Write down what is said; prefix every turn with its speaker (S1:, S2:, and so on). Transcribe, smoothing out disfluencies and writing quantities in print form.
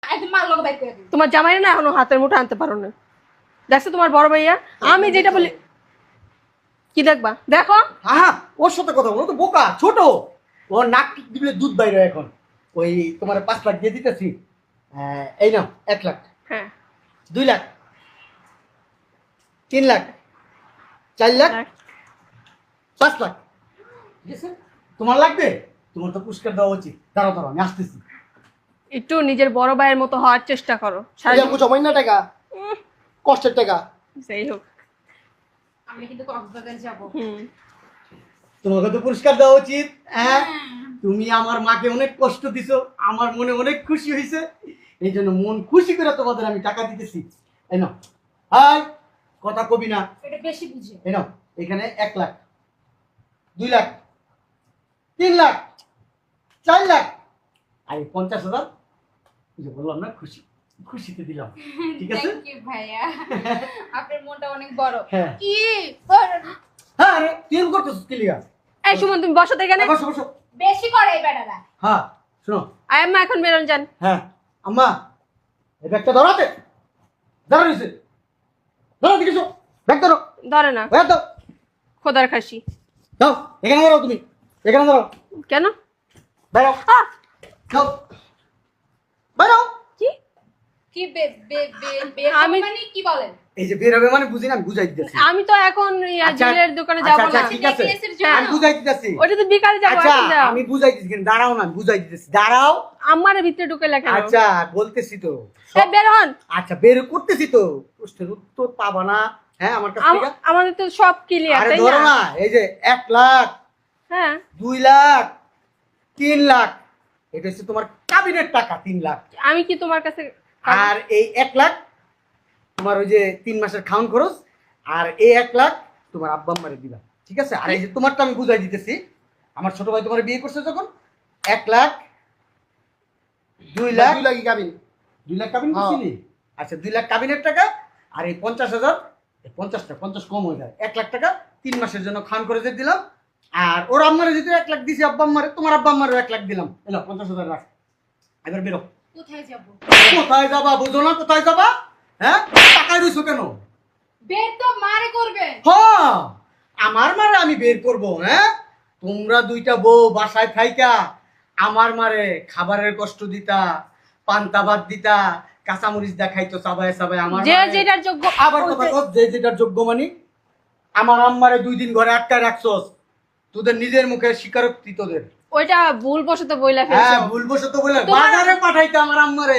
S1: একদম মার লগে বাইক করে দিই।
S2: তোমার জামাই না এখনো হাতের মুঠো আনতে পারো না। দেখছো তোমার বড় ভাইয়া, আমি যেটা বলি কি দেখবা দেখো।
S3: হ্যাঁ ওর সাথে কথা বলো, তো বোকা ছোট, ওর নাক দিলে দুধ বাইরে এখন। ওই তোমার 5 লাখ দিয়ে দিতেছি, এই নাও 1 লাখ,
S2: হ্যাঁ
S3: 2 লাখ, 3 লাখ, 4 লাখ, 5 লাখ। ঠিক আছে, তোমার লাগবে? তোমার তো পুরস্কার দেওয়া উচিত। দাঁড়াও দাঁড়াও, আমি আসতেছি।
S2: একটু নিজের বড় ভাইয়ের মতো হওয়ার চেষ্টা করো।
S3: জমাই না টাকা, কষ্টের টাকা।
S2: যাই হোক,
S1: আমি কিন্তু কক্সবাজার যাব।
S3: তোমাকে তো পুরস্কার দেওয়া উচিত। হ্যাঁ, তুমি আমার মাকে অনেক কষ্ট দিছো, আমার মনে অনেক খুশি হয়েছে, এই জন্য মন খুশি করে তোমাদের আমি টাকা দিতেছি। এই নাও। হাই, কথা কবি না।
S1: এটা বেশি বুঝে।
S3: এই নাও, এখানে 1 লাখ, 2 লাখ, 3 লাখ, 4 লাখ, আর এই 50,000, এই যে বললাম না খুশি, খুশিতে দিলাম। ঠিক আছে?
S1: থ্যাংক ইউ ভাইয়া, আপনার মনটা অনেক বড়।
S3: হ্যাঁ।
S1: কি
S3: হ্যাঁ, আরে তুই করতেছিস কি লিগা?
S2: এই সুমন তুমি বসো তো এখানে।
S3: বসো বসো।
S1: বেশি করে এই বেটারা।
S3: হ্যাঁ, শোনো।
S2: আই আম্মা এখন বেরোন যান।
S3: হ্যাঁ, আম্মা এই ব্যাগটা ধরাতে, ধরো নিচে, ধরো দেখেছো, ব্যাগ ধরো,
S2: ধরে না,
S3: ব্যাগ দাও,
S2: খোদার খাসি।
S3: দাও, এখানে ধরো, তুমি এখানে ধরো,
S2: কেন?
S3: বেরো,
S2: আহ!
S3: দাও, বেরো।
S2: কি
S1: কি বে বে বে বে
S2: আমি-
S1: মানে কি বলেন?
S3: এই যে বের হবে মানে বুঝি না, আমি বুঝাই দিতেছি।
S2: আমি তো এখন
S3: আচ্ছা,
S2: জুয়েলারি দোকানে
S3: আচ্ছা,
S2: যাবো
S3: আচ্ছা,
S2: না।
S3: ঠিক আছে,
S1: TTS-এর জন্য।
S3: আমি বুঝাই দিতেছি।
S2: ওটা তো বিকালে যাবো,
S3: আচ্ছা,
S2: এখন যাও।
S3: আমি বুঝাই দিতেছি, কিন্তু দাঁড়াও না, আমি বুঝাই দিতেছি, দাঁড়াও।
S2: আমারে ভিতরে ঢুকে লেখা।
S3: আচ্ছা, বলতেছি তো।
S2: এই বের হন।
S3: আচ্ছা, বের করতেছি তো, প্রশ্নের উত্তর পাবা না। হ্যাঁ, আমার কাছ থেকে।
S2: আমাদের তো সব ক্লিয়ার,
S3: আরে
S2: তাই
S3: ধরো
S2: না?
S3: না, এই যে 1 লাখ,
S2: হ্যাঁ
S3: 2 লাখ, 3 লাখ, এটা হচ্ছে তোমার কাবিনের টাকা, 3 লাখ।
S2: আমি কি তোমার কাছে
S3: আর এই 1 লাখ তোমার ওই যে 3 মাসের খাওয়ান খরচ, আর এই 1 লাখ তোমার আব্বা আম্মারে দিবা। ঠিক আছে? আর এই যে তোমারটা আমি বুঝাই দিতেছি, আমার ছোট ভাই তোমার বিয়ে করছে যখন, 1 লাখ, 2 লাখ, 2 লাখ কাবিন, 2 লাখ কাবিন করছিলি? আচ্ছা, 2 লাখ কাবিনের টাকা, আর এই 50,000, 50 কম হয়ে যায়, 1 লাখ টাকা 3 মাসের জন্য খাওয়ান খরচের দিলাম। আর ওর আম্মারে যদি 1 লাখ দিছি, আব্বা আম্মারে, তোমার আব্বা আম্মারও 1 লাখ দিলাম। এলো 50,000 রাখ, এবার বেরো।
S1: কোথায় যাব?
S3: কোথায় যাবা বুঝো না? কোথায় যাবা? হ্যাঁ, টাকায় রইছো কেন?
S1: বের তো মারে করবে।
S3: হ্যাঁ, আমার মারে আমি বের করব। হ্যাঁ, তোমরা দুইটা বউ বাসায় থাইকা আমার মারে খাবারের কষ্ট দিতা, পান্তা ভাত দিতা, কাঁচামরিচ দেখাইতো চাবায় চাবায়। আমার
S2: যে
S3: মারে-
S2: যেটার যোগ্য
S3: আবার কথা কস, যে যেটার যোগ্য মানি। আমার আম্মারে 2 দিন ঘরে আটকায় রাখছস, তোদের নিজের মুখে স্বীকারোক্তি তোদের।
S2: ওইটা ভুল বশত বইলা
S3: হ্যাঁ,
S2: ফেলছো।
S3: ভুলবশত বলে
S2: তোমার-
S3: বাজারে পাঠাইতে আমার আম্মারে।